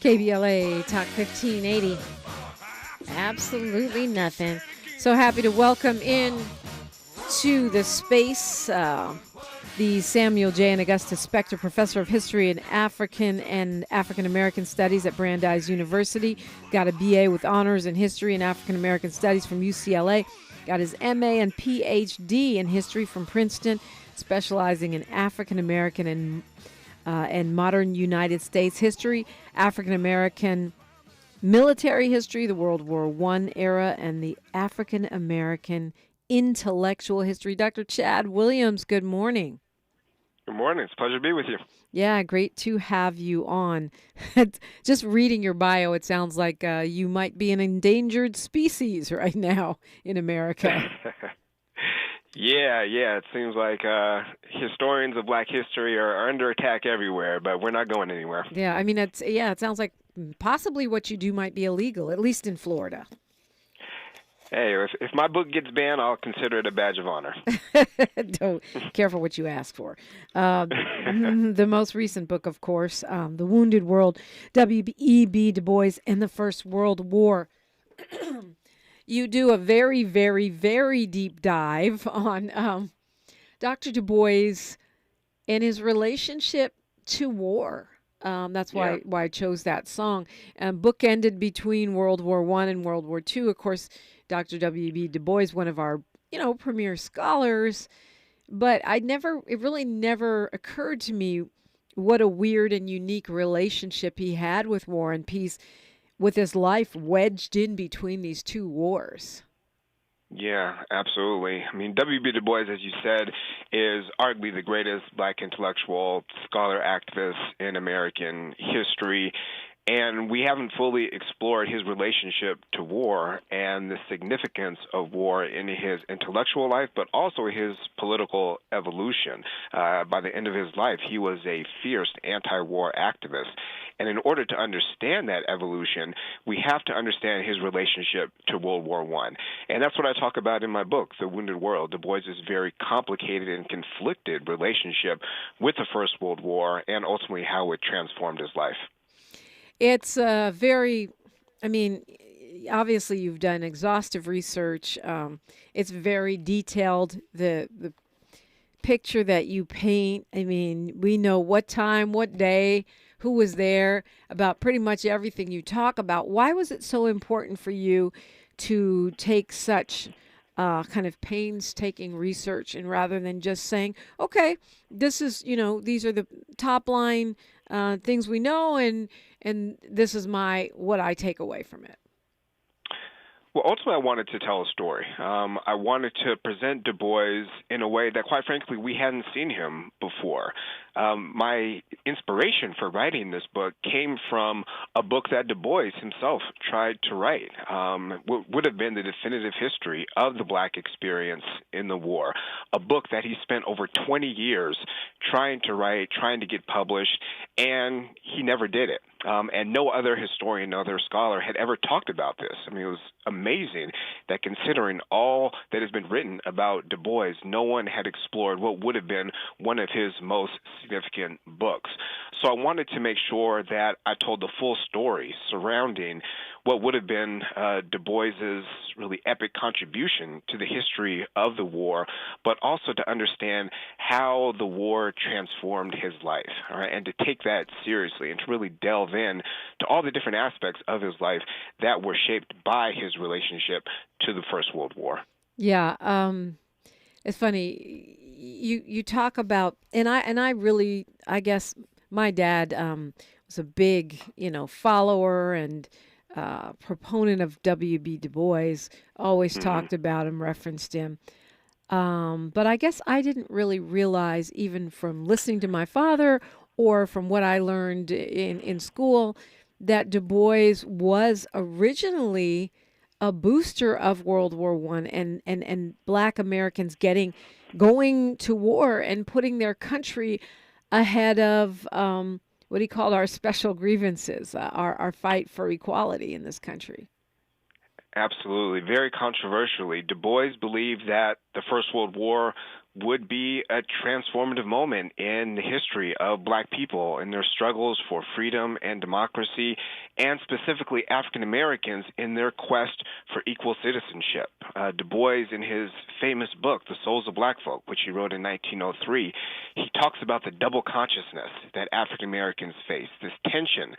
KBLA Talk 1580. Absolutely nothing. So happy to welcome in to the space the Samuel J. and Augusta Spector Professor of History and African American Studies at Brandeis University. Got a BA with honors in History and African American Studies from UCLA. Got his MA and Ph.D. in History from Princeton, specializing in African American and modern United States history, African American military history, the World War I era, and the African American intellectual history. Dr. Chad Williams, good morning. Good morning. It's a pleasure to be with you. Yeah, great to have you on. Just reading your bio, it sounds like you might be an endangered species right now in America. Yeah. It seems like historians of Black history are under attack everywhere, but we're not going anywhere. Yeah, I mean, it sounds like possibly what you do might be illegal, at least in Florida. Hey, if my book gets banned, I'll consider it a badge of honor. Don't careful what you ask for. The most recent book, of course, The Wounded World, W.E.B. Du Bois and the First World War. You do a very, very, very deep dive on Dr. Du Bois and his relationship to war. That's why I chose that song. Book ended between World War I and World War II. Of course, Dr. W.E.B. Du Bois, one of our, premier scholars. But it really never occurred to me what a weird and unique relationship he had with war and peace, with his life wedged in between these two wars. Yeah, absolutely. I mean, W.E.B. Du Bois, as you said, is arguably the greatest Black intellectual scholar activist in American history. And we haven't fully explored his relationship to war and the significance of war in his intellectual life, but also his political evolution. By the end of his life, he was a fierce anti-war activist. And in order to understand that evolution, we have to understand his relationship to World War I. And that's what I talk about in my book, The Wounded World. Du Bois' very complicated and conflicted relationship with the First World War and ultimately how it transformed his life. It's obviously you've done exhaustive research. It's very detailed. The picture that you paint, we know what time, what day, who was there, about pretty much everything you talk about. Why was it so important for you to take such kind of painstaking research, and rather than just saying, okay, this is, these are the top line things we know, and this is what I take away from it? Well, ultimately, I wanted to tell a story. I wanted to present Du Bois in a way that, quite frankly, we hadn't seen him before. My inspiration for writing this book came from a book that Du Bois himself tried to write. What would have been the definitive history of the Black experience in the war, a book that he spent over 20 years trying to write, trying to get published, and he never did it. And no other historian, no other scholar had ever talked about this. It was amazing that, considering all that has been written about Du Bois, no one had explored what would have been one of his most significant books. So I wanted to make sure that I told the full story surrounding what would have been Du Bois's really epic contribution to the history of the war, but also to understand how the war transformed his life, all right, and to take that seriously and to really delve in to all the different aspects of his life that were shaped by his relationship to the First World War. Yeah, it's funny. You talk about, and I really, I guess my dad was a big, follower and proponent of W.E.B. Du Bois, always talked about him, referenced him. But I guess I didn't really realize, even from listening to my father or from what I learned in school, that Du Bois was originally a booster of World War I and Black Americans going to war and putting their country ahead of what he called our special grievances, our fight for equality in this country. Absolutely. Very controversially, Du Bois believed that the First World War would be a transformative moment in the history of Black people and their struggles for freedom and democracy, and specifically African Americans in their quest for equal citizenship. Du Bois, in his famous book, The Souls of Black Folk, which he wrote in 1903, he talks about the double consciousness that African Americans face, this tension,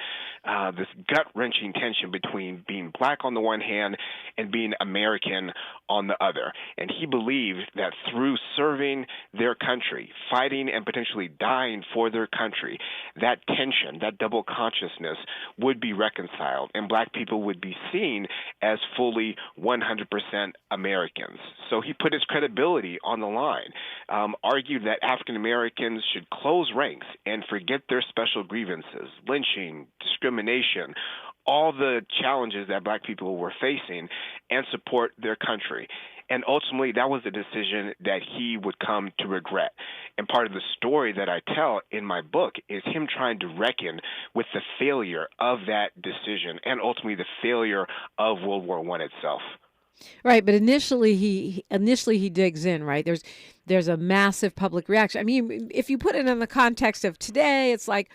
this gut-wrenching tension between being Black on the one hand and being American on the other. And he believed that through serving their country, fighting and potentially dying for their country, that tension, that double consciousness would be reconciled, and Black people would be seen as fully 100% Americans. So he put his credibility on the line, argued that African Americans should close ranks and forget their special grievances, lynching, discrimination, all the challenges that Black people were facing, and support their country. And ultimately, that was a decision that he would come to regret. And part of the story that I tell in my book is him trying to reckon with the failure of that decision and ultimately the failure of World War I itself. Right, but initially he digs in, right? There's a massive public reaction. I mean, if you put it in the context of today, it's like,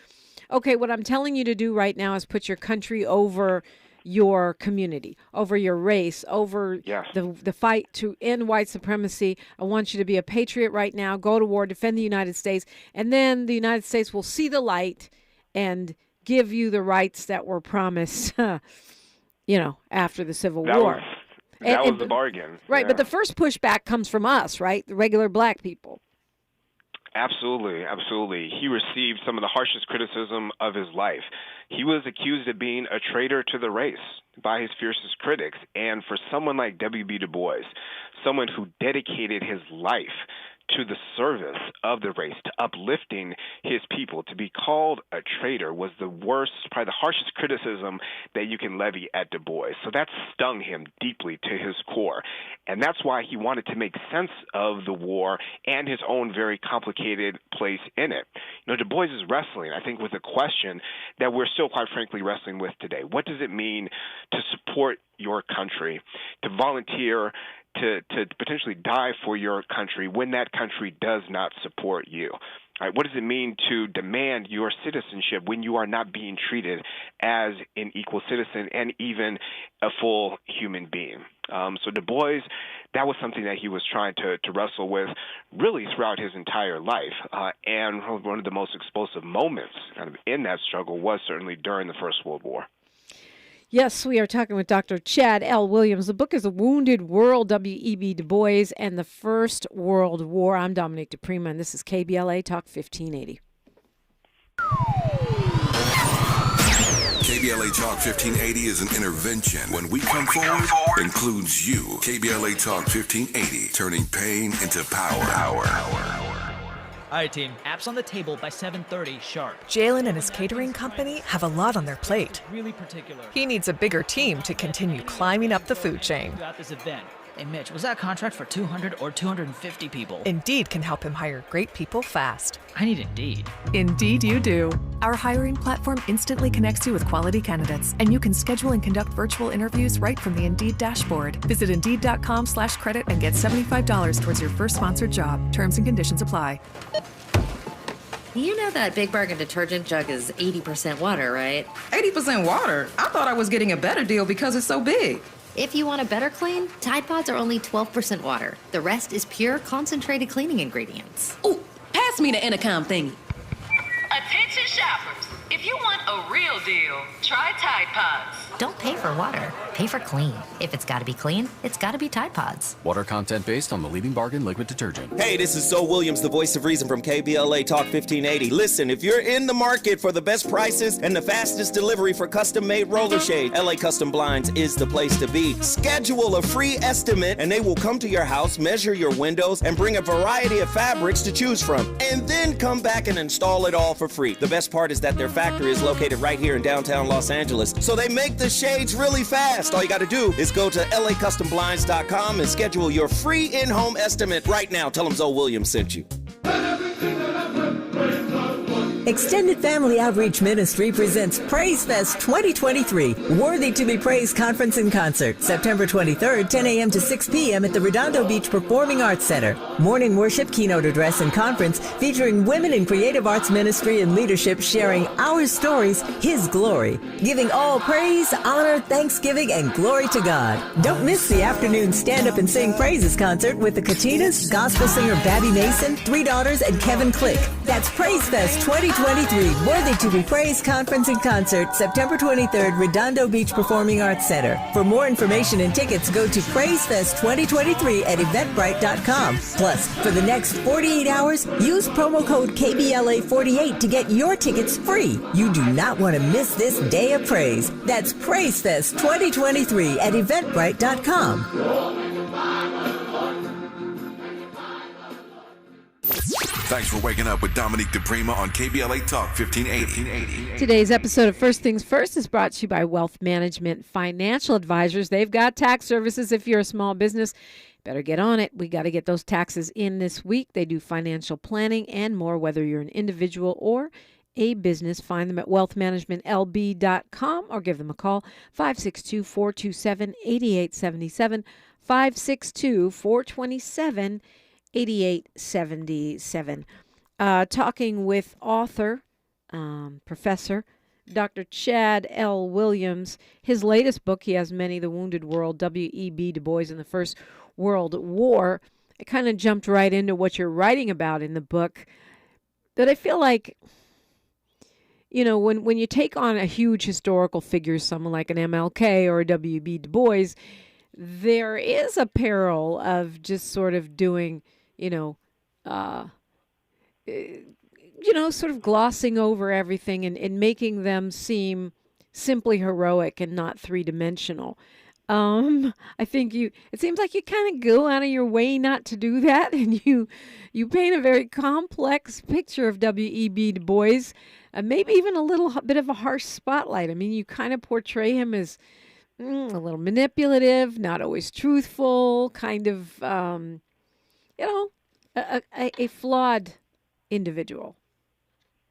okay, what I'm telling you to do right now is put your country over your community, over your race, over the fight to end white supremacy. I want you to be a patriot right now, go to war, defend the United States, and then the United States will see the light and give you the rights that were promised, after the Civil War. That was the bargain. Right, yeah. But the first pushback comes from us, right? The regular Black people. Absolutely, absolutely. He received some of the harshest criticism of his life. He was accused of being a traitor to the race by his fiercest critics. And for someone like W.B. Du Bois, someone who dedicated his life to the service of the race, to uplifting his people, to be called a traitor was the worst, probably the harshest criticism that you can levy at Du Bois. So that stung him deeply to his core. And that's why he wanted to make sense of the war and his own very complicated place in it. Du Bois is wrestling, I think, with a question that we're still, quite frankly, wrestling with today. What does it mean to support your country, to volunteer, to potentially die for your country when that country does not support you? Right? What does it mean to demand your citizenship when you are not being treated as an equal citizen and even a full human being? So Du Bois, that was something that he was trying to wrestle with really throughout his entire life. And one of the most explosive moments kind of in that struggle was certainly during the First World War. Yes, we are talking with Dr. Chad L. Williams. The book is A Wounded World, W.E.B. Du Bois and the First World War. I'm Dominique DePrima, and this is KBLA Talk 1580. KBLA Talk 1580 is an intervention. When we come forward, includes you. KBLA Talk 1580, turning pain into power. All right, team. Apps on the table by 7:30 sharp. Jalen and his catering company have a lot on their plate. Really particular. He needs a bigger team to continue climbing up the food chain. Throughout this event. Hey, Mitch, was that contract for 200 or 250 people? Indeed can help him hire great people fast. I need Indeed. Indeed you do. Our hiring platform instantly connects you with quality candidates, and you can schedule and conduct virtual interviews right from the Indeed dashboard. Visit Indeed.com/credit and get $75 towards your first sponsored job. Terms and conditions apply. You know that Big Bargain detergent jug is 80% water, right? 80% water? I thought I was getting a better deal because it's so big. If you want a better clean, Tide Pods are only 12% water. The rest is pure, concentrated cleaning ingredients. Ooh, pass me the intercom thingy. Attention shoppers, if you want a real deal, try Tide Pods. Don't pay for water, pay for clean. If it's gotta be clean, it's gotta be Tide Pods. Water content based on the leading bargain liquid detergent. Hey, this is Zoe Williams, the voice of reason from KBLA Talk 1580. Listen, if you're in the market for the best prices and the fastest delivery for custom-made roller shades, LA Custom Blinds is the place to be. Schedule a free estimate and they will come to your house, measure your windows, and bring a variety of fabrics to choose from. And then come back and install it all for free. The best part is that their factory is located right here in downtown Los Angeles, so they make the shades really fast. All you got to do is go to lacustomblinds.com and schedule your free in-home estimate right now. Tell them Zoe Williams sent you. Extended Family Outreach Ministry presents Praise Fest 2023, Worthy to be Praised Conference and Concert, September 23rd, 10 a.m. to 6 p.m. at the Redondo Beach Performing Arts Center. Morning worship, keynote address, and conference featuring women in creative arts ministry and leadership sharing our stories, His glory, giving all praise, honor, thanksgiving, and glory to God. Don't miss the afternoon stand-up and sing praises concert with the Katinas, gospel singer Babby Mason, Three Daughters, and Kevin Click. That's Praise Fest 2023, Worthy to be Praised Conference and Concert, September 23rd, Redondo Beach Performing Arts Center. For more information and tickets, go to PraiseFest 2023 at Eventbrite.com. Plus, for the next 48 hours, use promo code KBLA48 to get your tickets free. You do not want to miss this day of praise. That's PraiseFest 2023 at Eventbrite.com. Thanks for waking up with Dominique DePrima on KBLA Talk 1580. Today's episode of First Things First is brought to you by Wealth Management Financial Advisors. They've got tax services. If you're a small business, better get on it. We got to get those taxes in this week. They do financial planning and more, whether you're an individual or a business. Find them at wealthmanagementlb.com or give them a call, 562-427-8877, 562-427-8877. 8877. Talking with author, professor, Dr. Chad L. Williams. His latest book, he has many, The Wounded World, W.E.B. DuBois in the First World War. I kind of jumped right into what you're writing about in the book. That I feel like, you know, when you take on a huge historical figure, someone like an MLK or a W.E.B. DuBois, there is a peril of just sort of doing, sort of glossing over everything and making them seem simply heroic and not three-dimensional. I think it seems like you kind of go out of your way not to do that, and you paint a very complex picture of W.E.B. Du Bois, maybe even a little bit of a harsh spotlight. I mean, you kind of portray him as a little manipulative, not always truthful, kind of, a flawed individual.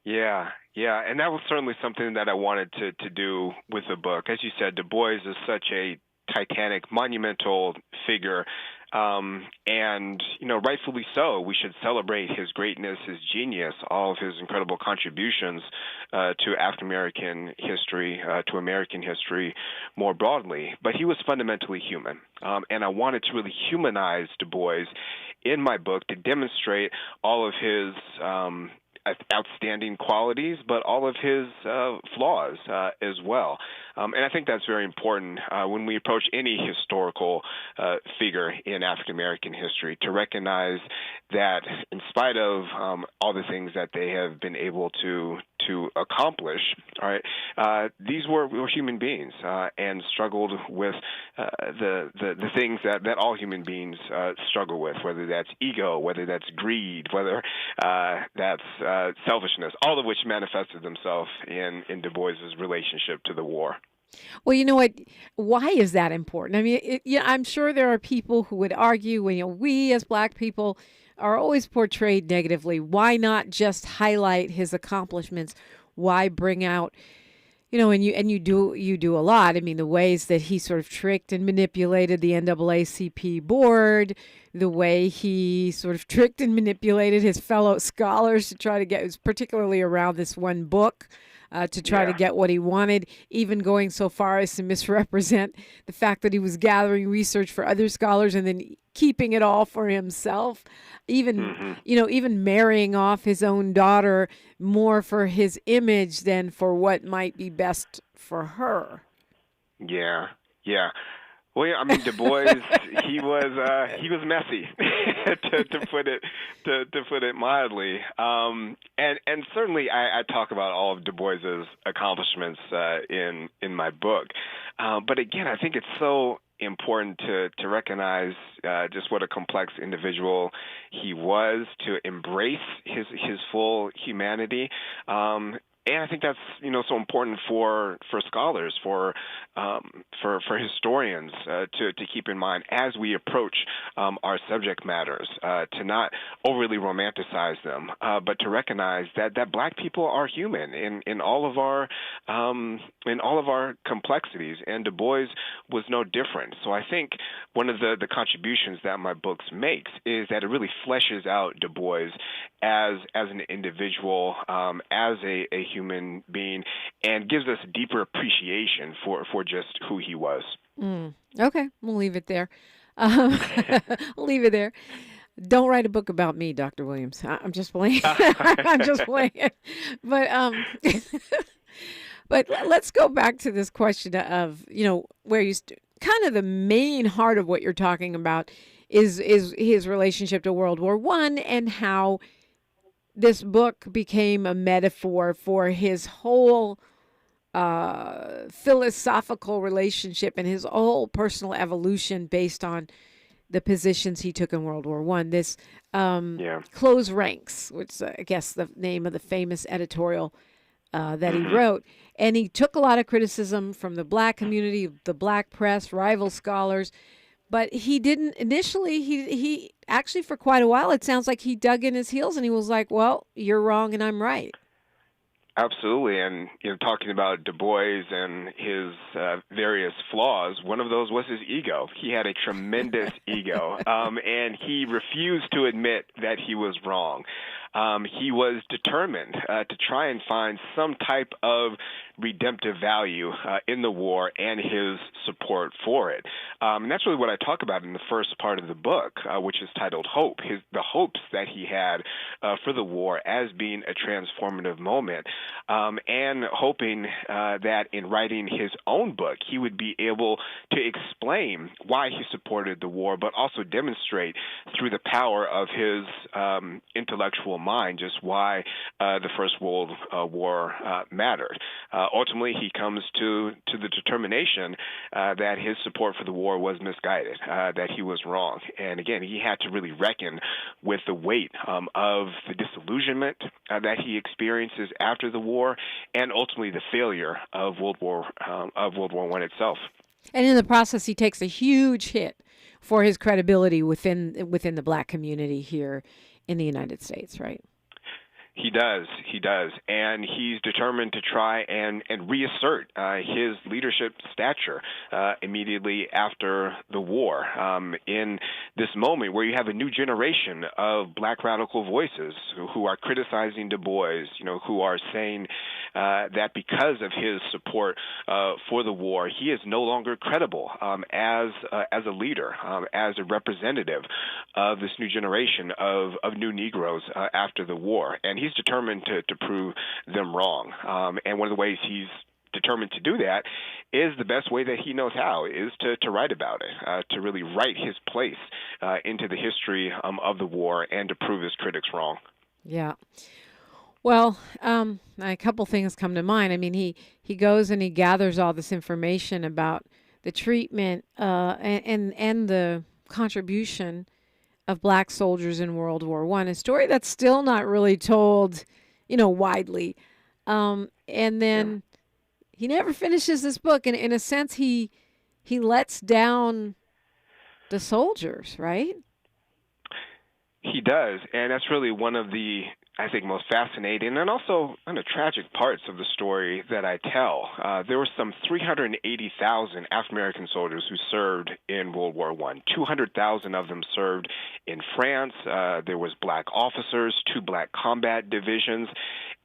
Yeah, and that was certainly something that I wanted to do with the book. As you said, Du Bois is such a titanic, monumental figure, and rightfully so. We should celebrate his greatness, his genius, all of his incredible contributions to African American history, to American history more broadly. But he was fundamentally human, and I wanted to really humanize Du Bois in my book to demonstrate all of his outstanding qualities, but all of his flaws as well. And I think that's very important when we approach any historical figure in African American history, to recognize that in spite of all the things that they have been able to accomplish, all right, these were human beings and struggled with the things that all human beings struggle with, whether that's ego, whether that's greed, whether that's selfishness, all of which manifested themselves in Du Bois's relationship to the war. Well, you know what? Why is that important? I mean, I'm sure there are people who would argue, we as Black people are always portrayed negatively. Why not just highlight his accomplishments? Why bring out, and you do a lot. I mean, the ways that he sort of tricked and manipulated the NAACP board, the way he sort of tricked and manipulated his fellow scholars to try to get, particularly around this one book, to try to get what he wanted, even going so far as to misrepresent the fact that he was gathering research for other scholars and then keeping it all for himself, even marrying off his own daughter more for his image than for what might be best for her. Yeah. Well, yeah, I mean, Du Bois, he was messy, to put it mildly. And certainly, I talk about all of Du Bois's accomplishments in my book. But again, I think it's so important to recognize just what a complex individual he was, to embrace his full humanity. I think that's so important for scholars, for historians to keep in mind as we approach our subject matters, to not overly romanticize them, but to recognize that Black people are human in all of our complexities, and Du Bois was no different. So I think one of the contributions that my books makes is that it really fleshes out Du Bois as an individual, as a human being, and gives us a deeper appreciation for just who he was. Okay, we'll leave it there. We'll leave it there. Don't write a book about me, Dr. Williams. I'm just playing. I'm just playing. But but let's go back to this question of where you kind of the main heart of what you're talking about is his relationship to World War I, and how this book became a metaphor for his whole philosophical relationship and his whole personal evolution based on the positions he took in World War I. This Close Ranks, which is, I guess, the name of the famous editorial that he wrote. And he took a lot of criticism from the Black community, the Black press, rival scholars. But he didn't initially, he actually for quite a while, it sounds like he dug in his heels and he was like, well, you're wrong and I'm right. Absolutely. And, talking about Du Bois and his various flaws, one of those was his ego. He had a tremendous ego, and he refused to admit that he was wrong. He was determined to try and find some type of redemptive value in the war and his support for it. And that's really what I talk about in the first part of the book, which is titled Hope, the hopes that he had for the war as being a transformative moment, and hoping that in writing his own book, he would be able to explain why he supported the war, but also demonstrate through the power of his intellectual mind just why the First World War mattered. Ultimately, he comes to the determination that his support for the war was misguided, that he was wrong. And again, he had to really reckon with the weight of the disillusionment that he experiences after the war, and ultimately the failure of World War I itself. And in the process, he takes a huge hit for his credibility within the Black community here in the United States, right? He does, and he's determined to try and reassert his leadership stature immediately after the war. In this moment where you have a new generation of Black radical voices who are criticizing Du Bois, who are saying that because of his support for the war, he is no longer credible as a leader, as a representative of this new generation of new Negroes after the war. And he's determined to prove them wrong. And one of the ways he's determined to do that is the best way that he knows how, is to write about it, to really write his place into the history of the war and to prove his critics wrong. Yeah. Well, a couple things come to mind. I mean, he goes and he gathers all this information about the treatment and the contribution of Black soldiers in World War I, a story that's still not really told, widely. And then he never finishes this book, and in a sense, he lets down the soldiers, right? He does, and that's really one of the, I think, most fascinating and also kind of tragic parts of the story that I tell. There were some 380,000 African-American soldiers who served in World War I. 200,000 of them served in France. There was Black officers, 2 Black combat divisions,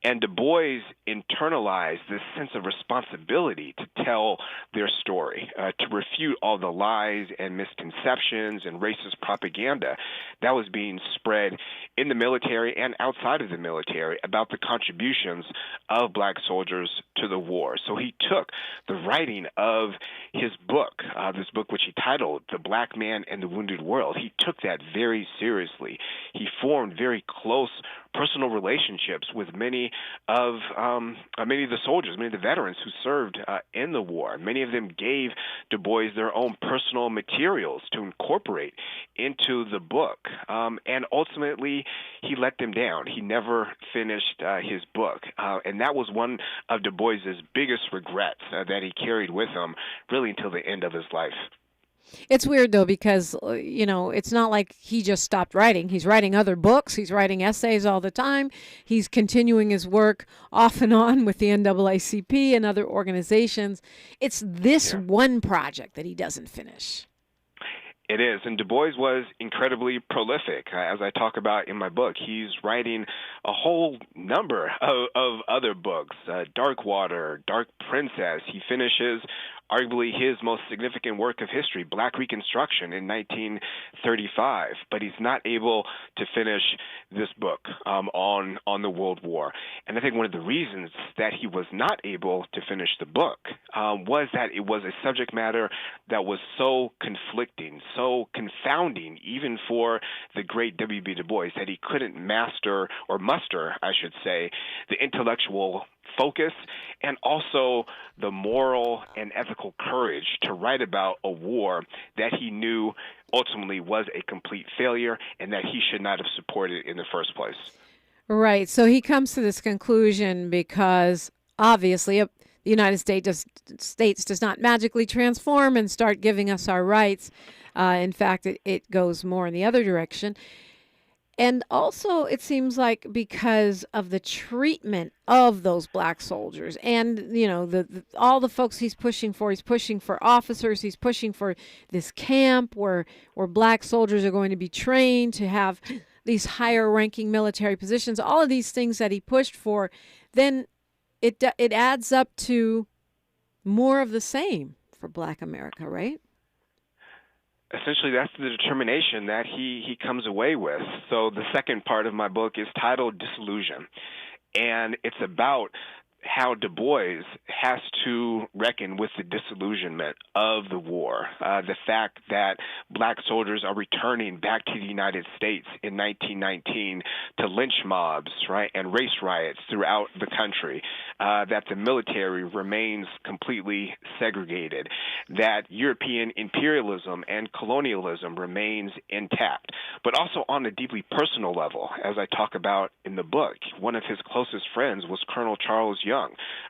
and Du Bois internalized this sense of responsibility to tell their story, to refute all the lies and misconceptions and racist propaganda that was being spread in the military and outside of the military about the contributions of Black soldiers to the war. So he took the writing of his book, this book which he titled The Black Man and the Wounded World. He took that very seriously. He formed very close personal relationships with many of many of the soldiers, many of the veterans who served in the war. Many of them gave Du Bois their own personal materials to incorporate into the book. And ultimately, he let them down. He never finished his book. And that was one of Du Bois's biggest regrets that he carried with him really until the end of his life. It's weird, though, because, it's not like he just stopped writing. He's writing other books. He's writing essays all the time. He's continuing his work off and on with the NAACP and other organizations. It's this one project that he doesn't finish. It is, and Du Bois was incredibly prolific, as I talk about in my book. He's writing a whole number of other books, Dark Water, Dark Princess. He finishes arguably his most significant work of history, Black Reconstruction, in 1935, but he's not able to finish this book on the World War. And I think one of the reasons that he was not able to finish the book was that it was a subject matter that was so conflicting, so confounding, even for the great W.B. Du Bois, that he couldn't muster, I should say, the intellectual focus and also the moral and ethical courage to write about a war that he knew ultimately was a complete failure and that he should not have supported in the first place. Right. So he comes to this conclusion because obviously the United States does not magically transform and start giving us our rights. In fact, it goes more in the other direction. And also, it seems like because of the treatment of those black soldiers and, all the folks he's pushing for officers, he's pushing for this camp where black soldiers are going to be trained to have these higher ranking military positions, all of these things that he pushed for, then it adds up to more of the same for Black America, right? Essentially, that's the determination that he comes away with. So the second part of my book is titled Disillusion, and it's about how Du Bois has to reckon with the disillusionment of the war, the fact that black soldiers are returning back to the United States in 1919 to lynch mobs, right, and race riots throughout the country, that the military remains completely segregated, that European imperialism and colonialism remains intact, but also on a deeply personal level, as I talk about in the book. One of his closest friends was Colonel Charles Young,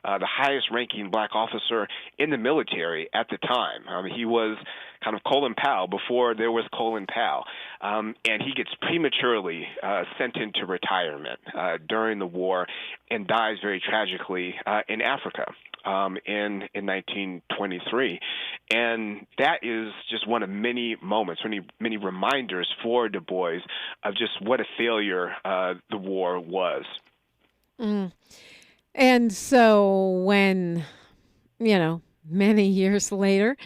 the highest-ranking black officer in the military at the time. He was kind of Colin Powell before there was Colin Powell, and he gets prematurely sent into retirement during the war and dies very tragically in Africa. In 1923. And that is just one of many moments, many reminders for Du Bois of just what a failure the war was. Mm. And so when, many years later,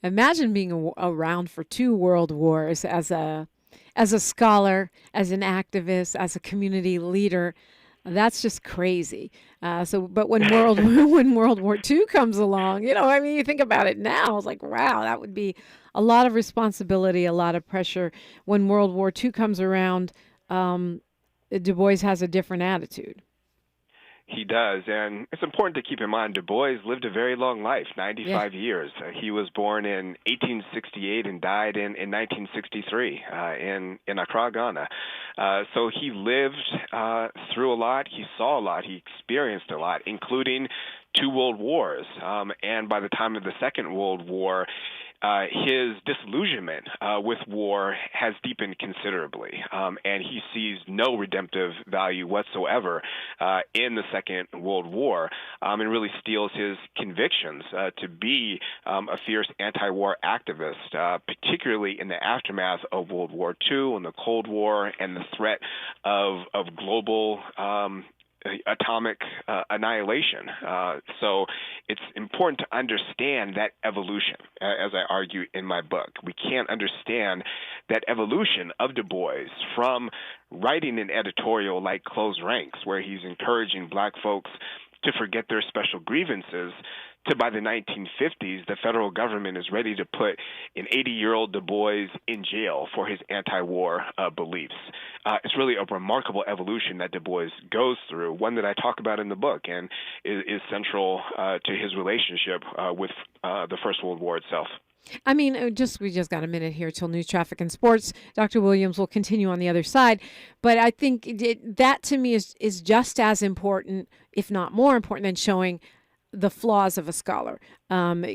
imagine being around for 2 world wars as a scholar, as an activist, as a community leader. That's just crazy. But when World War II comes along, you think about it now, it's like, wow, that would be a lot of responsibility, a lot of pressure. When World War II comes around, Du Bois has a different attitude. He does, and it's important to keep in mind Du Bois lived a very long life, 95 years. He was born in 1868 and died in 1963 in Accra, Ghana. So he lived through a lot, he saw a lot, he experienced a lot, including 2 world wars. And by the time of the Second World War, his disillusionment with war has deepened considerably, and he sees no redemptive value whatsoever in the Second World War, and really steals his convictions to be a fierce anti-war activist, particularly in the aftermath of World War II and the Cold War and the threat of global atomic annihilation. So it's important to understand that evolution, as I argue in my book. We can't understand that evolution of Du Bois from writing an editorial like Close Ranks, where he's encouraging black folks to forget their special grievances to by the 1950s, the federal government is ready to put an 80-year-old Du Bois in jail for his anti-war beliefs. It's really a remarkable evolution that Du Bois goes through, one that I talk about in the book and is central to his relationship with the First World War itself. I mean, we just got a minute here till news, traffic, and sports. Dr. Williams will continue on the other side. But I think that to me is just as important, if not more important, than showing the flaws of a scholar. And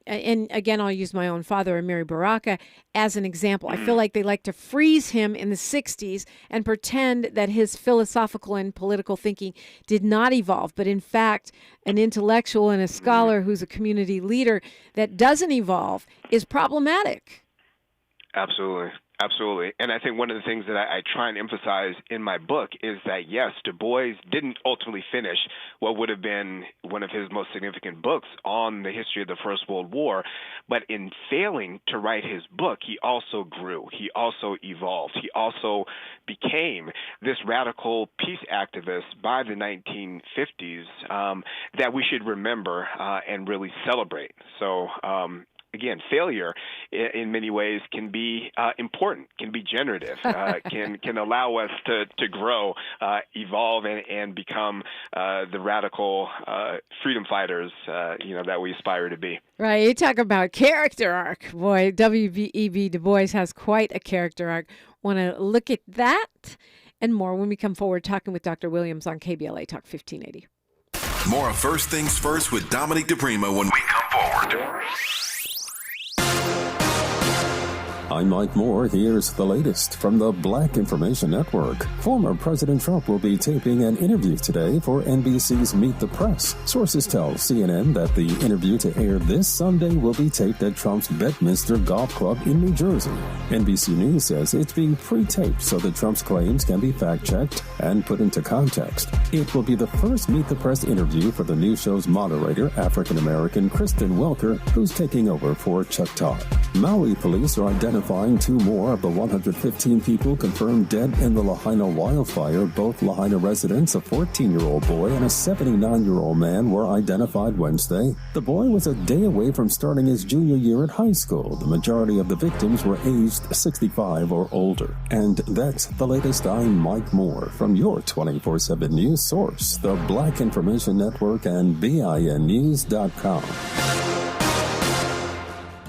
again, I'll use my own father, Amiri Baraka, as an example. I feel like they like to freeze him in the 60s and pretend that his philosophical and political thinking did not evolve. But in fact, an intellectual and a scholar who's a community leader that doesn't evolve is problematic. Absolutely. Absolutely. And I think one of the things that I try and emphasize in my book is that, yes, Du Bois didn't ultimately finish what would have been one of his most significant books on the history of the First World War. But in failing to write his book, he also grew. He also evolved. He also became this radical peace activist by the 1950s that we should remember and really celebrate. So, again, failure in many ways can be important, can be generative, can allow us to grow, evolve, and become the radical freedom fighters, that we aspire to be. Right. You talk about character arc. Boy, W.E.B. Du Bois has quite a character arc. Want to look at that and more when we come forward talking with Dr. Williams on KBLA Talk 1580. More of First Things First with Dominic DePrima when we come forward. I'm Mike Moore. Here's the latest from the Black Information Network. Former President Trump will be taping an interview today for NBC's Meet the Press. Sources tell CNN that the interview to air this Sunday will be taped at Trump's Bedminster Golf Club in New Jersey. NBC News says it's being pre-taped so that Trump's claims can be fact-checked and put into context. It will be the first Meet the Press interview for the new show's moderator, African-American Kristen Welker, who's taking over for Chuck Todd. Maui police are identifying 2 more of the 115 people confirmed dead in the Lahaina wildfire. Both Lahaina residents, a 14-year-old boy and a 79-year-old man, were identified Wednesday. The boy was a day away from starting his junior year at high school. The majority of the victims were aged 65 or older. And that's the latest. I'm Mike Moore from your 24/7 news source, the Black Information Network and BINnews.com.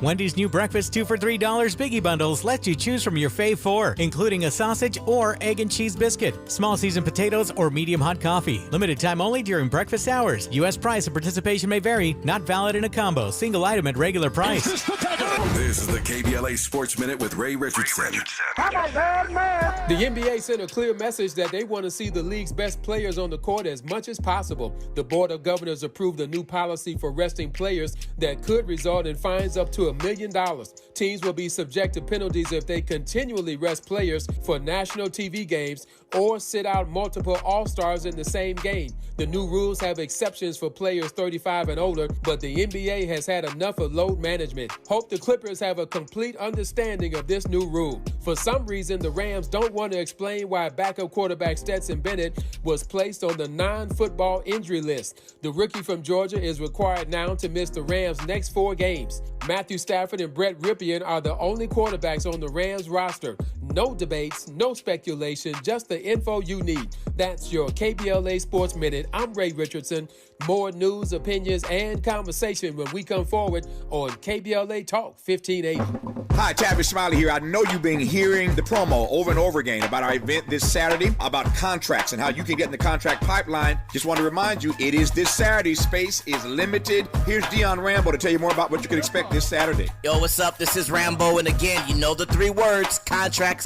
Wendy's new breakfast 2 for $3 Biggie Bundles let you choose from your fave 4, including a sausage or egg and cheese biscuit, small seasoned potatoes, or medium hot coffee. Limited time only during breakfast hours. U.S. price and participation may vary. Not valid in a combo. Single item at regular price. This is the KBLA Sports Minute with Ray Richardson. The NBA sent a clear message that they want to see the league's best players on the court as much as possible. The Board of Governors approved a new policy for resting players that could result in fines up to $1 million. Teams will be subject to penalties if they continually rest players for national TV games or sit out multiple All-Stars in the same game. The new rules have exceptions for players 35 and older, but the NBA has had enough of load management. Hope the Clippers have a complete understanding of this new rule. For some reason, the Rams don't want to explain why backup quarterback Stetson Bennett was placed on the non-football injury list. The rookie from Georgia is required now to miss the Rams' next 4 games. Matthew Stafford and Brett Rypien are the only quarterbacks on the Rams roster. No debates, no speculation, just the info you need. That's your KBLA Sports Minute. I'm Ray Richardson. More news, opinions, and conversation when we come forward on KBLA Talk 1580. Hi, Tavis Smiley here. I know you've been hearing the promo over and over again about our event this Saturday, about contracts and how you can get in the contract pipeline. Just want to remind you, it is this Saturday. Space is limited. Here's Dion Rambo to tell you more about what you can expect this Saturday. Yo, what's up? This is Rambo, and again, you know the 3 words, contracts.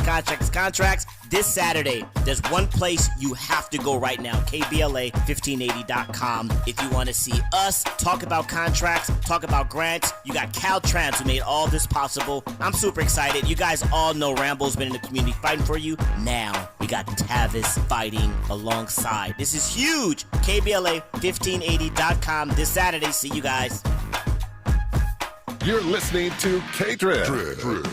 This Saturday, there's one place you have to go right now, KBLA1580.com. If you want to see us talk about contracts, talk about grants, you got Caltrans who made all this possible. I'm super excited. You guys all know Rambo's been in the community fighting for you. Now, we got Tavis fighting alongside. This is huge. KBLA1580.com this Saturday. See you guys. You're listening to K-Drip,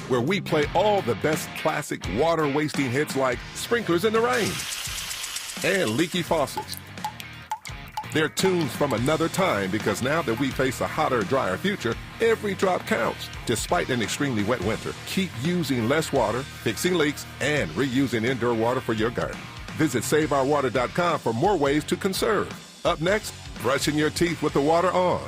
where we play all the best classic water-wasting hits like Sprinklers in the Rain and Leaky Faucets. They're tunes from another time because now that we face a hotter, drier future, every drop counts. Despite an extremely wet winter, keep using less water, fixing leaks, and reusing indoor water for your garden. Visit SaveOurWater.com for more ways to conserve. Up next, brushing your teeth with the water on.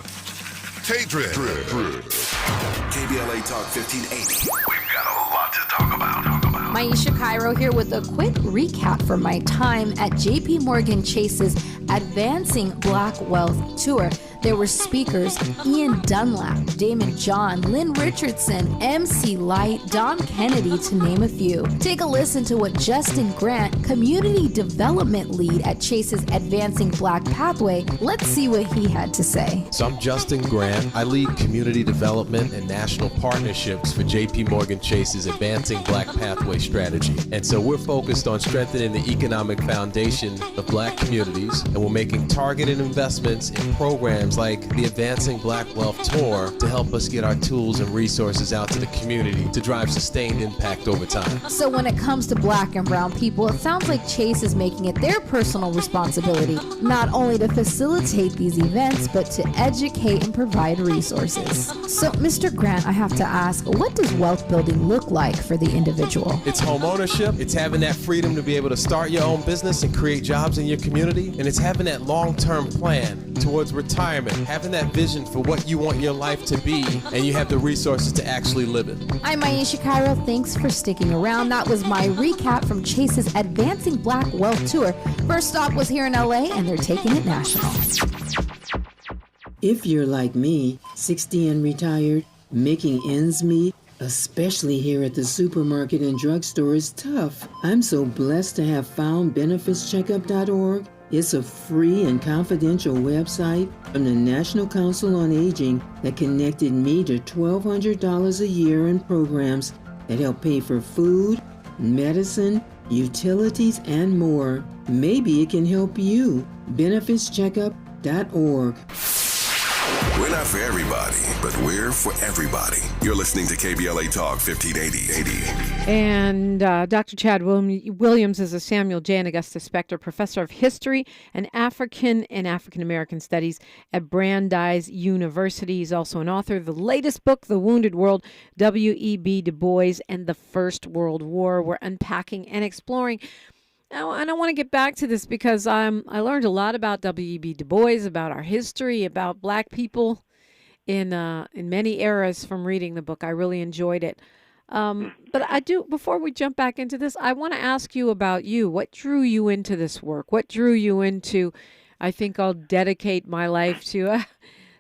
K-Drip. KBLA Talk 1580. We've got a lot to talk about. Maisha Cairo here with a quick recap from my time at JP Morgan Chase's Advancing Black Wealth Tour. There were speakers Ian Dunlap, Damon John, Lynn Richardson, MC Light, Don Kennedy, to name a few. Take a listen to what Justin Grant, Community Development Lead at Chase's Advancing Black Pathway, let's see what he had to say. So I'm Justin Grant. I lead community development and national partnerships for JP Morgan Chase's Advancing Black Pathway strategy. And so we're focused on strengthening the economic foundation of black communities, and we're making targeted investments in programs like the Advancing Black Wealth Tour to help us get our tools and resources out to the community to drive sustained impact over time. So when it comes to black and brown people, it sounds like Chase is making it their personal responsibility, not only to facilitate these events, but to educate and provide resources. So Mr. Grant, I have to ask, what does wealth building look like for the individual? It's home ownership, it's having that freedom to be able to start your own business and create jobs in your community, and it's having that long-term plan towards retirement, having that vision for what you want your life to be, and you have the resources to actually live it. I'm Maisha Cairo. Thanks for sticking around. That was my recap from Chase's Advancing Black Wealth Tour. First stop was here in LA, and they're taking it national. If you're like me, 60 and retired, making ends meet, especially here at the supermarket and drugstore, is tough. I'm so blessed to have found benefitscheckup.org. It's a free and confidential website from the National Council on Aging that connected me to $1,200 a year in programs that help pay for food, medicine, utilities, and more. Maybe it can help you. benefitscheckup.org. We're not for everybody, but we're for everybody. You're listening to KBLA Talk 1580. And Dr. Chad Williams is a Samuel J. and Augusta Spector Professor of History and African American Studies at Brandeis University. He's also an author of the latest book, The Wounded World, WEB DuBois and the First World War. We're unpacking and exploring. And I want to get back to this because I learned a lot about W.E.B. Du Bois, about our history, about black people in many eras from reading the book. I really enjoyed it. But I do, before we jump back into this, I want to ask you about you. What drew you into this work? What drew you into, I think I'll dedicate my life to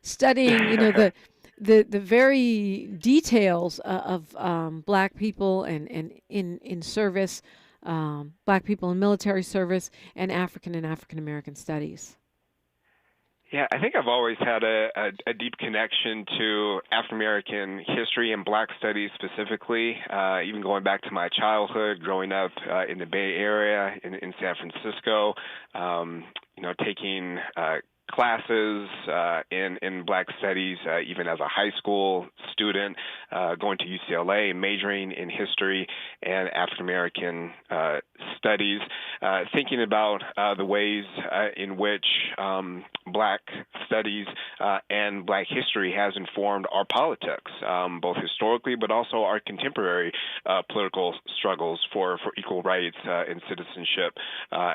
studying, the very details of black people and in service, black people in military service, and African American studies? Yeah, I think I've always had a deep connection to African American history and black studies specifically, even going back to my childhood, growing up in the Bay Area in San Francisco, taking classes in black studies, even as a high school student, going to UCLA, majoring in history and African American studies, thinking about the ways in which black studies and black history has informed our politics, both historically but also our contemporary political struggles for equal rights and citizenship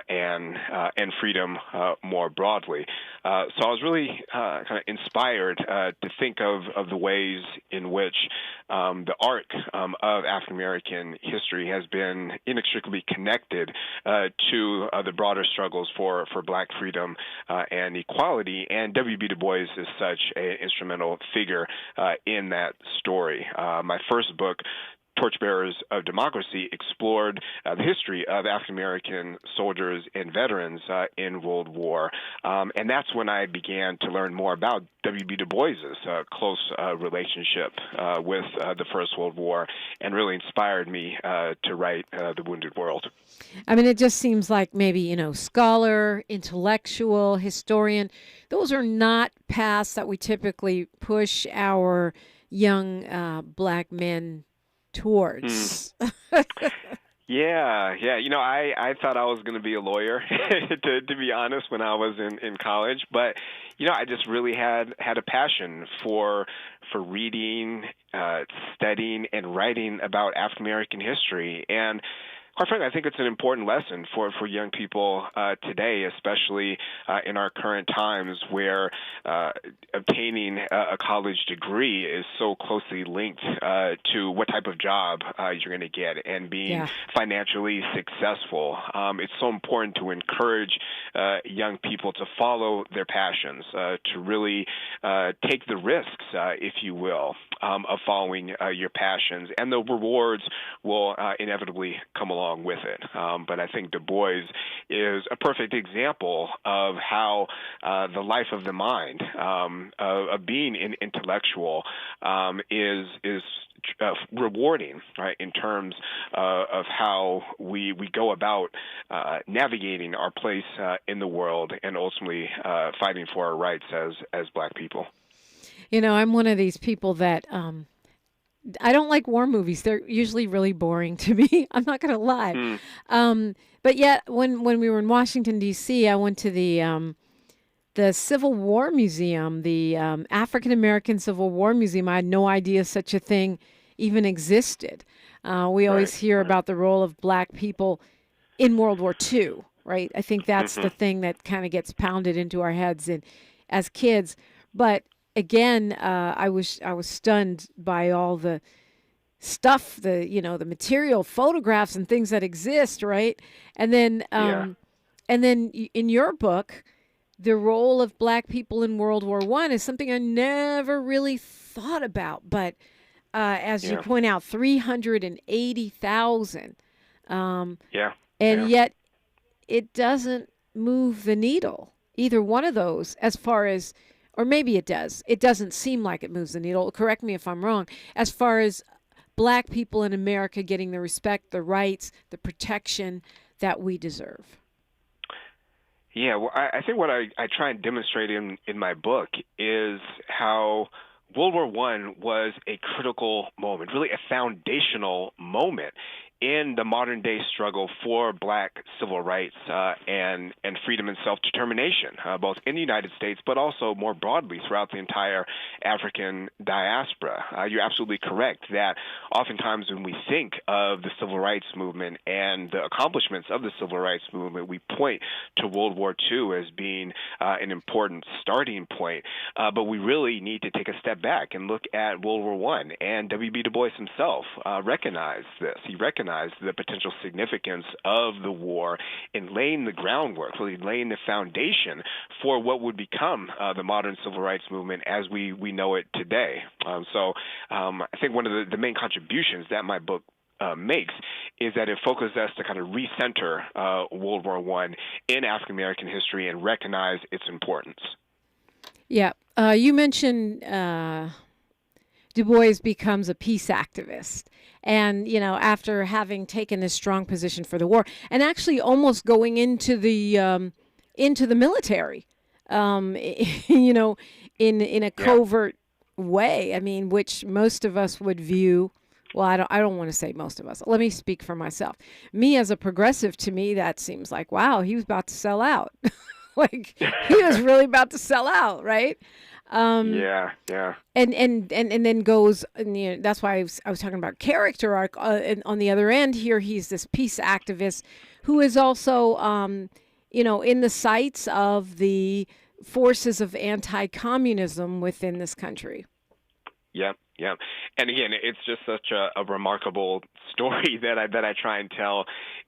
and freedom more broadly. So I was really kind of inspired to think of the ways in which the arc of African American history has been inextricably connected to the broader struggles for black freedom and equality. And W.B. Du Bois is such an instrumental figure in that story. My first book, Torchbearers of Democracy, explored the history of African American soldiers and veterans in World War. And that's when I began to learn more about W.B. Du Bois' close relationship with the First World War, and really inspired me to write The Wounded World. I mean, it just seems like maybe, scholar, intellectual, historian, those are not paths that we typically push our young black men towards. Yeah. I thought I was going to be a lawyer, to be honest, when I was in college. But, I just really had a passion for reading, studying, and writing about African American history. And quite frankly, I think it's an important lesson for young people today, especially in our current times where obtaining a college degree is so closely linked to what type of job you're going to get and being financially successful. It's so important to encourage young people to follow their passions, to really take the risks, if you will, of following your passions, and the rewards will inevitably come along with it. But I think Du Bois is a perfect example of how the life of the mind, of being an intellectual, is rewarding, right, in terms of how we go about navigating our place in the world and ultimately fighting for our rights as Black people. I'm one of these people that I don't like war movies. They're usually really boring to me. I'm not going to lie. But yet, when we were in Washington, D.C., I went to the Civil War Museum, the African American Civil War Museum. I had no idea such a thing even existed. We always hear about the role of Black people in World War II, right? I think that's the thing that kind of gets pounded into our heads as kids. But again, I was stunned by all the stuff, the material, photographs, and things that exist, right? And then, in your book, the role of Black people in World War I is something I never really thought about. But as you point out, 380,000, and yet it doesn't move the needle, either one of those, as far as. Or maybe it does. It doesn't seem like it moves the needle. Correct me if I'm wrong. As far as Black people in America getting the respect, the rights, the protection that we deserve. Yeah, well, I think what I try and demonstrate in my book is how World War I was a critical moment, really a foundational moment in the modern day struggle for Black civil rights and freedom and self-determination, both in the United States, but also more broadly throughout the entire African diaspora. You're absolutely correct that oftentimes when we think of the civil rights movement and the accomplishments of the civil rights movement, we point to World War II as being an important starting point. But we really need to take a step back and look at World War I. And W.B. Du Bois himself recognized this. He recognized the potential significance of the war in laying the groundwork, really laying the foundation for what would become the modern civil rights movement as we know it today. So I think one of the main contributions that my book makes is that it focuses us to kind of recenter World War I in African American history and recognize its importance. Yeah. You mentioned Du Bois becomes a peace activist. And, after having taken this strong position for the war and actually almost going into the military, in a covert way, I mean, which most of us would view. Well, I don't want to say most of us. Let me speak for myself. Me as a progressive, to me, that seems like, wow, he was about to sell out. Like he was really about to sell out, right? Yeah. And then goes, and, that's why I was talking about character arc. And on the other end here, he's this peace activist who is also, in the sights of the forces of anti-communism within this country. Yep. And again, it's just such a remarkable story that I try and tell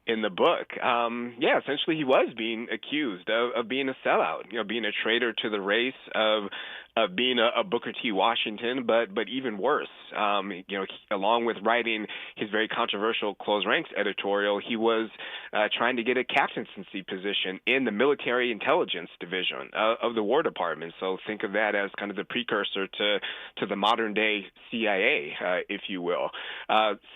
in the book. Essentially he was being accused of being a sellout, being a traitor to the race, of being a Booker T. Washington, but even worse, along with writing his very controversial Close Ranks editorial, he was trying to get a captaincy position in the military intelligence division of the War Department. So think of that as kind of the precursor to the modern day CIA, if you will.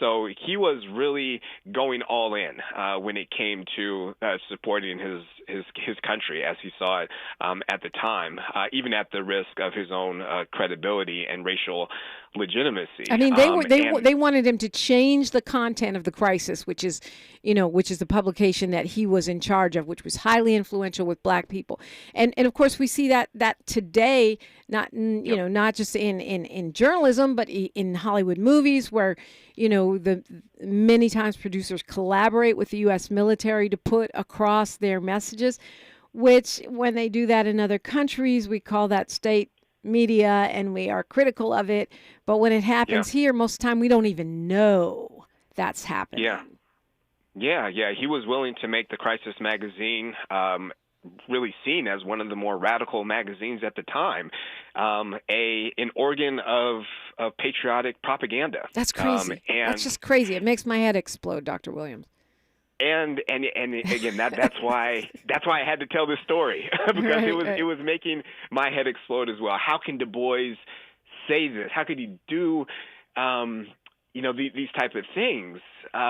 So he was really going all in when it came to supporting his country as he saw it at the time, even at the risk of his own credibility and racial legitimacy. I mean, they wanted him to change the content of the crisis, which is the publication that he was in charge of, which was highly influential with Black people, and of course we see that today, not just in journalism, but in Hollywood movies, where the many times producers collaborate with the U.S. military to put across their messages, which when they do that in other countries, we call that state media, and we are critical of it. But when it happens here, most of the time we don't even know that's happening. Yeah. He was willing to make the Crisis magazine really seen as one of the more radical magazines at the time, an organ of patriotic propaganda. That's crazy. That's just crazy. It makes my head explode, Dr. Williams. And again, that's why I had to tell this story because it was making my head explode as well. How can Du Bois say this? How could he do these type of things,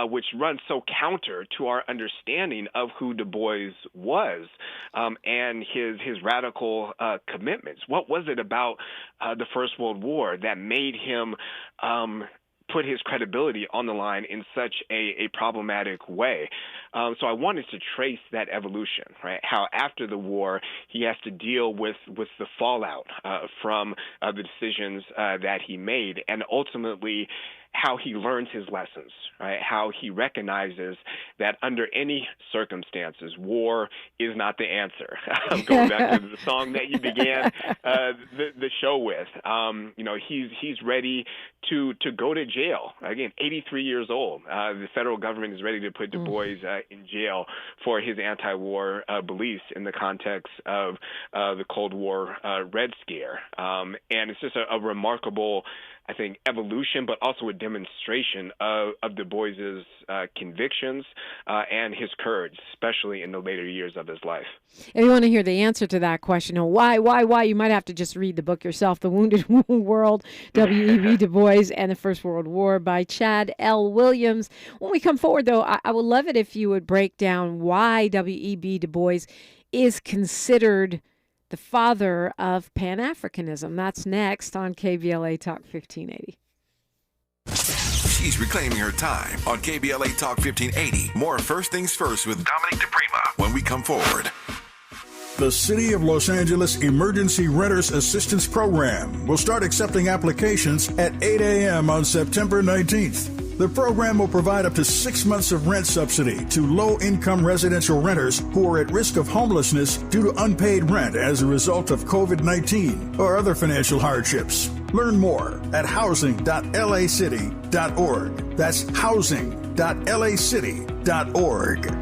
which run so counter to our understanding of who Du Bois was and his radical commitments? What was it about the First World War that made him put his credibility on the line in such a problematic way? So I wanted to trace that evolution, right? How after the war he has to deal with the fallout from the decisions that he made, and ultimately how he learns his lessons, right? How he recognizes that under any circumstances, war is not the answer. Going back to the song that you began the show with, he's ready to go to jail. Again, 83 years old. The federal government is ready to put Du Bois in jail for his anti-war beliefs in the context of the Cold War Red Scare. And it's just a remarkable, I think, evolution, but also a demonstration of Du Bois's convictions and his courage, especially in the later years of his life. If you want to hear the answer to that question, why, you might have to just read the book yourself, The Wounded World, W.E.B. Du Bois and the First World War by Chad L. Williams. When we come forward, though, I would love it if you would break down why W.E.B. Du Bois is considered the father of Pan-Africanism. That's next on KBLA Talk 1580. She's reclaiming her time on KBLA Talk 1580. More First Things First with Dominic DePrima when we come forward. The City of Los Angeles Emergency Renters Assistance Program will start accepting applications at 8 a.m. on September 19th. The program will provide up to 6 months of rent subsidy to low-income residential renters who are at risk of homelessness due to unpaid rent as a result of COVID-19 or other financial hardships. Learn more at housing.lacity.org. That's housing.lacity.org.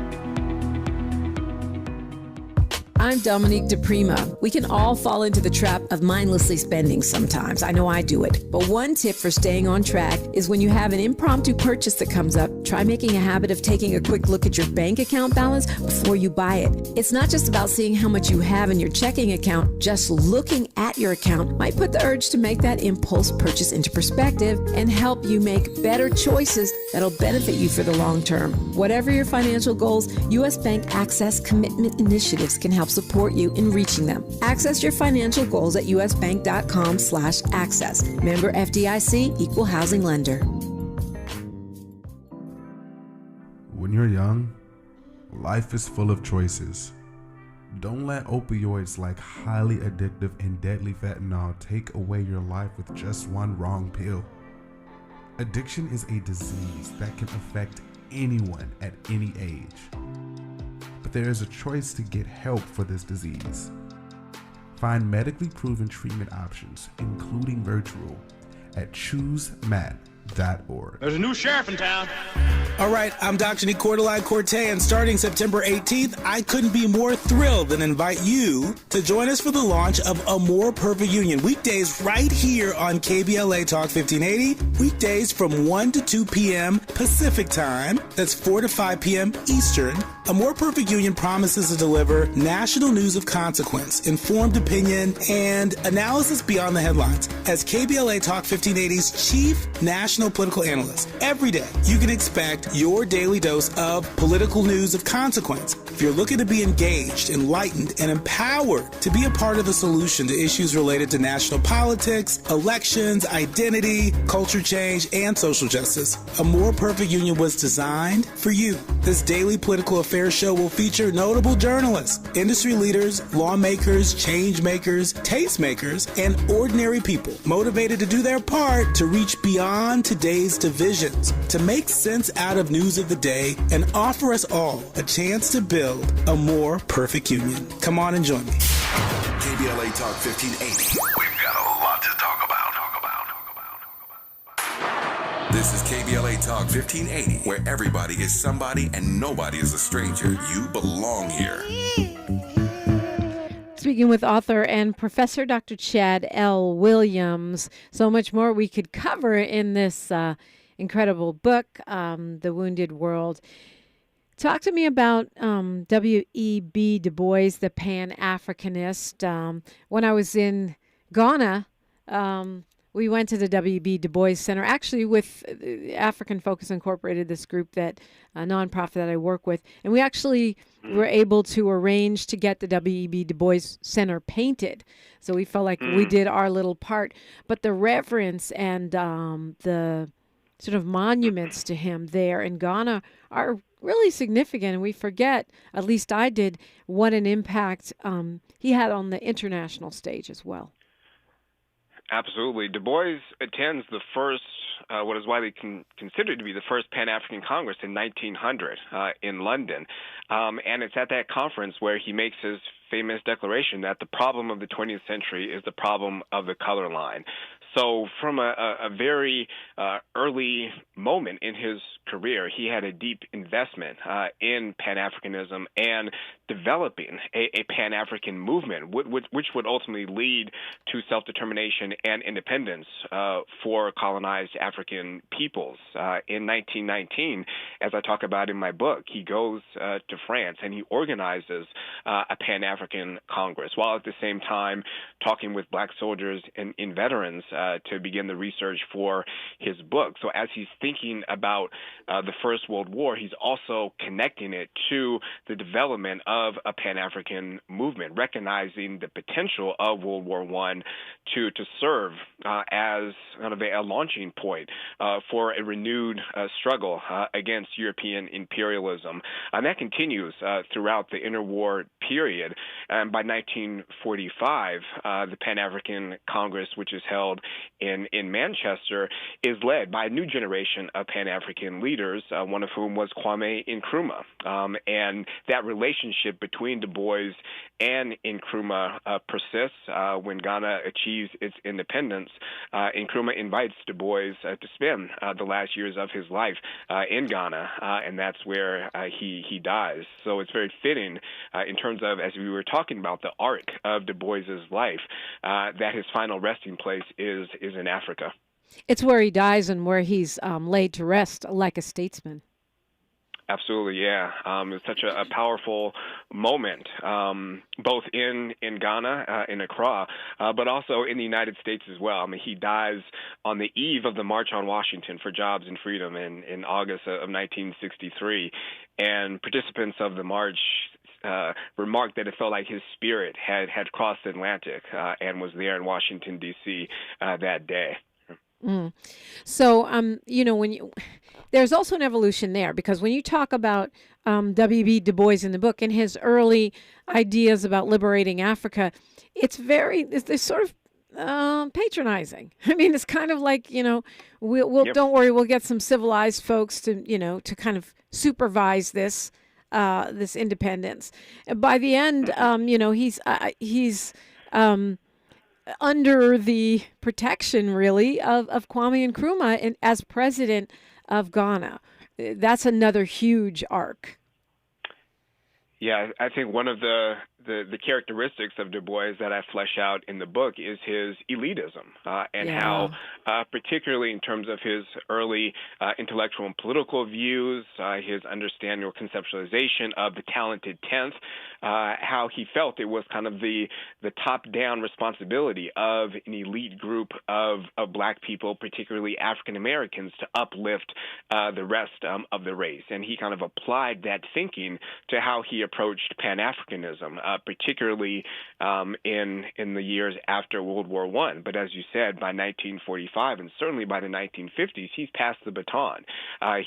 I'm Dominique DePrima. We can all fall into the trap of mindlessly spending sometimes. I know I do it. But one tip for staying on track is when you have an impromptu purchase that comes up, try making a habit of taking a quick look at your bank account balance before you buy it. It's not just about seeing how much you have in your checking account. Just looking at your account might put the urge to make that impulse purchase into perspective and help you make better choices that'll benefit you for the long term. Whatever your financial goals, U.S. Bank Access Commitment Initiatives can help support you in reaching them. Access your financial goals at usbank.com/access. Member FDIC, Equal Housing Lender. When you're young, life is full of choices. Don't let opioids like highly addictive and deadly fentanyl take away your life with just one wrong pill. Addiction is a disease that can affect anyone at any age. But there is a choice to get help for this disease. Find medically proven treatment options, including virtual, at choosemat.org. There's a new sheriff in town. All right, I'm Dr. Nicordelai Corte, and starting September 18th, I couldn't be more thrilled than invite you to join us for the launch of A More Perfect Union. Weekdays right here on KBLA Talk 1580. Weekdays from 1 to 2 p.m. Pacific Time. That's 4 to 5 p.m. Eastern. A More Perfect Union promises to deliver national news of consequence, informed opinion, and analysis beyond the headlines. As KBLA Talk 1580's chief national political analyst, every day you can expect your daily dose of political news of consequence. If you're looking to be engaged, enlightened, and empowered to be a part of the solution to issues related to national politics, elections, identity, culture change, and social justice, A More Perfect Union was designed for you. This daily political affairs show will feature notable journalists, industry leaders, lawmakers, change makers, tastemakers, and ordinary people motivated to do their part to reach beyond today's divisions, to make sense out of news of the day, and offer us all a chance to build a more perfect union. Come on and join me. KBLA Talk 1580. We've got a lot to talk about. This is KBLA Talk 1580, where everybody is somebody and nobody is a stranger. You belong here. Speaking with author and professor Dr. Chad L. Williams. So much more we could cover in this incredible book, The Wounded World. Talk to me about W.E.B. Du Bois, the Pan-Africanist. When I was in Ghana, we went to the W.E.B. Du Bois Center, actually with African Focus Incorporated, this group that a nonprofit that I work with, and we actually were able to arrange to get the W.E.B. Du Bois Center painted. So we felt like we did our little part. But the reverence and the sort of monuments to him there in Ghana are really significant, and we forget, at least I did, what an impact he had on the international stage as well. Absolutely. Du Bois attends the first, what is widely considered to be the first Pan-African Congress in 1900 in London. And it's at that conference where he makes his famous declaration that the problem of the 20th century is the problem of the color line. So from a very early moment in his career, he had a deep investment in Pan-Africanism and developing a Pan-African movement, which would ultimately lead to self-determination and independence for colonized African peoples. In 1919, as I talk about in my book, he goes to France and he organizes a Pan-African Congress, while at the same time talking with black soldiers and veterans to begin the research for his book. So as he's thinking about the First World War, he's also connecting it to the development of a Pan-African movement, recognizing the potential of World War I to serve as kind of a launching point for a renewed struggle against European imperialism. And that continues throughout the interwar period. And by 1945, the Pan-African Congress, which is held in Manchester, is led by a new generation of Pan-African leaders, one of whom was Kwame Nkrumah. And that relationship between Du Bois and Nkrumah persists. When Ghana achieves its independence, Nkrumah invites Du Bois to spend the last years of his life in Ghana, and that's where he dies. So it's very fitting in terms of, as we were talking about, the arc of Du Bois's life, that his final resting place is in Africa. It's where he dies and where he's laid to rest like a statesman. Absolutely, yeah. It's such a powerful moment, both in Ghana, in Accra, but also in the United States as well. I mean, he dies on the eve of the March on Washington for Jobs and Freedom in August of 1963, and participants of the march remarked that it felt like his spirit had crossed the Atlantic and was there in Washington, D.C. That day. So, there's also an evolution there, because when you talk about W.B. Du Bois in the book and his early ideas about liberating Africa, it's sort of patronizing. I mean, it's kind of like, we'll Yep. don't worry, we'll get some civilized folks to kind of supervise this independence. And by the end, he's under the protection, really, of Kwame Nkrumah as president of Ghana. That's another huge arc. Yeah, I think one of the the characteristics of Du Bois that I flesh out in the book is his elitism and how, particularly in terms of his early intellectual and political views, his understanding or conceptualization of the talented tenth, how he felt it was kind of the top-down responsibility of an elite group of black people, particularly African Americans, to uplift the rest of the race. And he kind of applied that thinking to how he approached Pan-Africanism, particularly in the years after World War I. But as you said, by 1945 and certainly by the 1950s, he's passed the baton.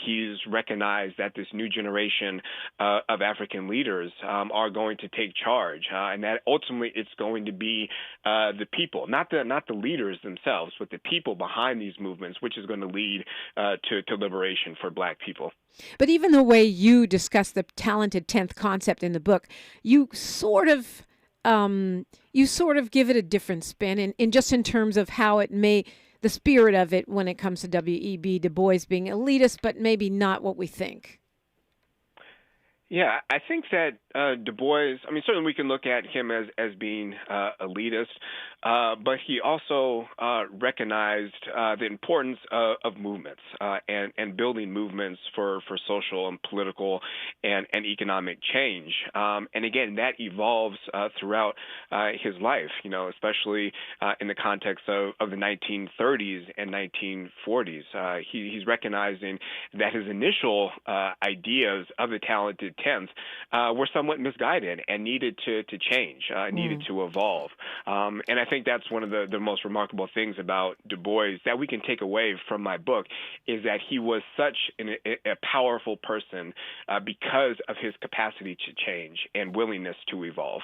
He's recognized that this new generation of African leaders are going to take charge, and that ultimately it's going to be the people, not the leaders themselves, but the people behind these movements, which is going to lead to liberation for black people. But even the way you discuss the talented 10th concept in the book, you sort of give it a different spin, in just in terms of how it the spirit of it when it comes to W.E.B. Du Bois being elitist, but maybe not what we think. Yeah, I think that Du Bois, I mean, certainly we can look at him as being elitist, but he also recognized the importance of movements and building movements for social and political and economic change. And again, that evolves throughout his life, especially in the context of the 1930s and 1940s. He's recognizing that his initial ideas of the talented tenth were somewhat misguided and needed to change, needed to evolve. And I think that's one of the most remarkable things about Du Bois that we can take away from my book is that he was such a powerful person because of his capacity to change and willingness to evolve.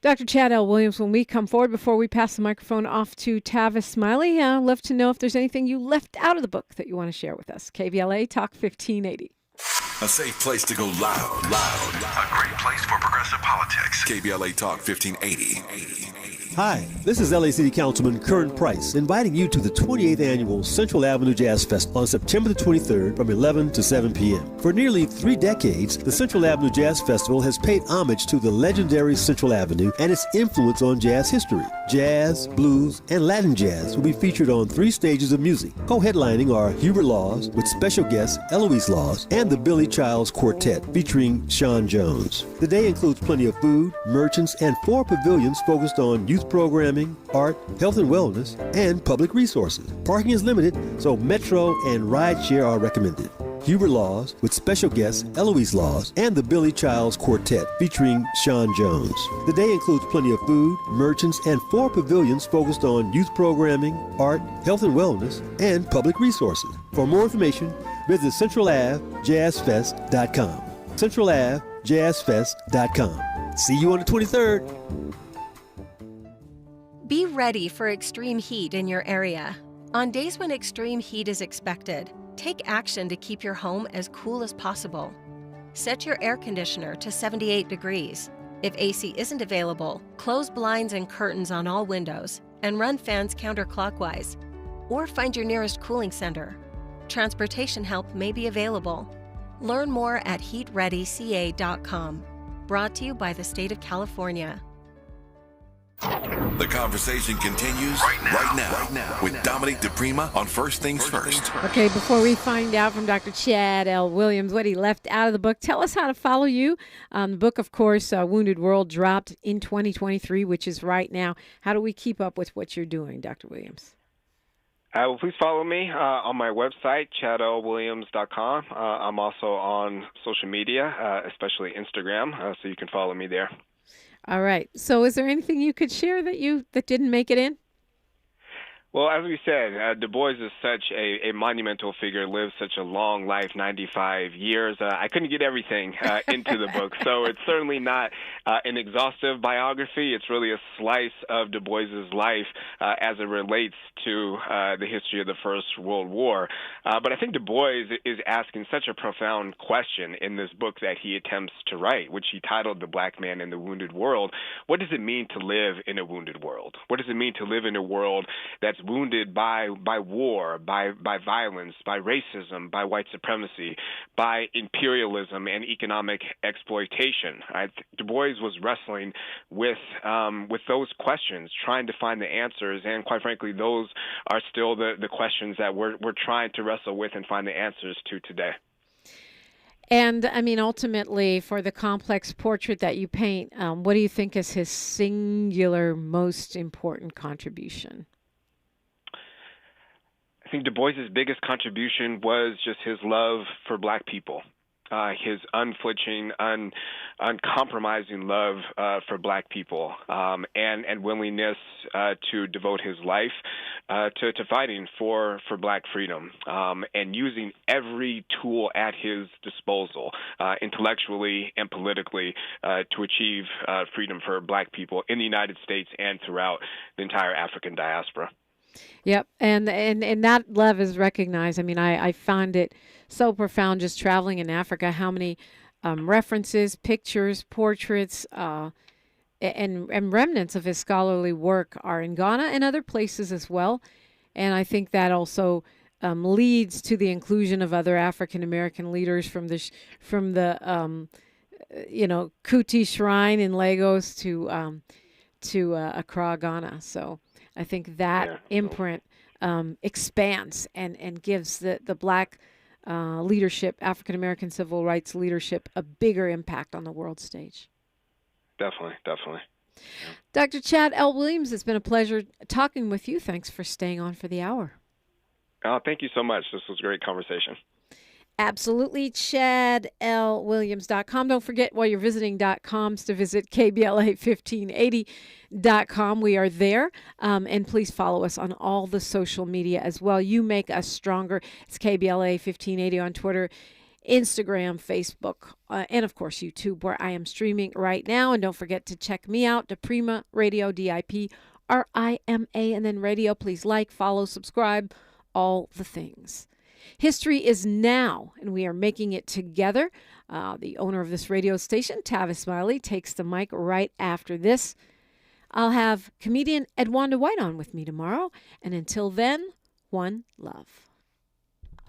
Dr. Chad L. Williams, when we come forward, before we pass the microphone off to Tavis Smiley, I'd love to know if there's anything you left out of the book that you want to share with us. KBLA Talk 1580. A safe place to go loud. A great place for progressive politics. KBLA Talk 1580. Hi, this is LA City Councilman Curran Price, inviting you to the 28th Annual Central Avenue Jazz Fest on September the 23rd from 11 to 7 p.m. For nearly 3 decades, the Central Avenue Jazz Festival has paid homage to the legendary Central Avenue and its influence on jazz history. Jazz, blues, and Latin jazz will be featured on 3 stages of music. Co-headlining are Hubert Laws with special guest Eloise Laws and the Billy Childs Quartet featuring Sean Jones. The day includes plenty of food, merchants, and 4 pavilions focused on youth programming, art, health and wellness, and public resources. Parking is limited, so Metro and rideshare are recommended. Hubert Laws with special guests Eloise Laws and the Billy Childs Quartet featuring Sean Jones. The day includes plenty of food, merchants, and 4 pavilions focused on youth programming, art, health and wellness, and public resources. For more information, visit CentralAveJazzFest.com. CentralAveJazzFest.com. See you on the 23rd. Be ready for extreme heat in your area. On days when extreme heat is expected, take action to keep your home as cool as possible. Set your air conditioner to 78 degrees. If AC isn't available, close blinds and curtains on all windows and run fans counterclockwise. Or find your nearest cooling center. Transportation help may be available. Learn more at heatreadyca.com. Brought to you by the state of California. The conversation continues right now with Dominic DePrima on First Things First. Okay, before we find out from Dr. Chad L. Williams what he left out of the book, tell us how to follow you. The book, of course, Wounded World, dropped in 2023, which is right now. How do we keep up with what you're doing, Dr. Williams? Well, please follow me on my website, chadlwilliams.com. I'm also on social media, especially Instagram, so you can follow me there. All right. So is there anything you could share that didn't make it in? Well, as we said, Du Bois is such a monumental figure, lived such a long life, 95 years. I couldn't get everything into the book, so it's certainly not an exhaustive biography. It's really a slice of Du Bois's life as it relates to the history of the First World War. But I think Du Bois is asking such a profound question in this book that he attempts to write, which he titled The Black Man in the Wounded World. What does it mean to live in a wounded world? What does it mean to live in a world that's wounded by war, by violence, by racism, by white supremacy, by imperialism and economic exploitation. Du Bois was wrestling with those questions, trying to find the answers, and quite frankly, those are still the questions that we're trying to wrestle with and find the answers to today. And I mean, ultimately, for the complex portrait that you paint, what do you think is his singular most important contribution? I think Du Bois' biggest contribution was just his love for Black people, his unflinching, uncompromising love for Black people, and willingness to devote his life to fighting for Black freedom, and using every tool at his disposal, intellectually and politically, to achieve freedom for Black people in the United States and throughout the entire African diaspora. Yep, and that love is recognized. I mean, I found it so profound just traveling in Africa, how many references, pictures, portraits, and remnants of his scholarly work are in Ghana and other places as well. And I think that also leads to the inclusion of other African American leaders from the Kuti Shrine in Lagos to Accra, Ghana. So I think that imprint expands and gives the Black leadership, African American civil rights leadership, a bigger impact on the world stage. Definitely. Dr. Chad L. Williams, it's been a pleasure talking with you. Thanks for staying on for the hour. Thank you so much. This was a great conversation. Absolutely. ChadLWilliams.com. Don't forget, while you're visiting .coms, to visit KBLA1580.com. We are there. And please follow us on all the social media as well. You make us stronger. It's KBLA1580 on Twitter, Instagram, Facebook, and of course YouTube, where I am streaming right now. And don't forget to check me out, Deprima Radio, DIPRIMA, and then radio. Please like, follow, subscribe, all the things. History is now, and we are making it together. The owner of this radio station, Tavis Smiley, takes the mic right after this. I'll have comedian Edwanda White on with me tomorrow. And until then, one love.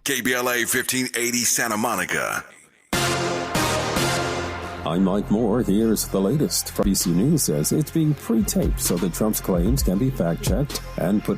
KBLA 1580 Santa Monica. I'm Mike Moore. Here's the latest. ABC News says it's being pre-taped so that Trump's claims can be fact-checked and put in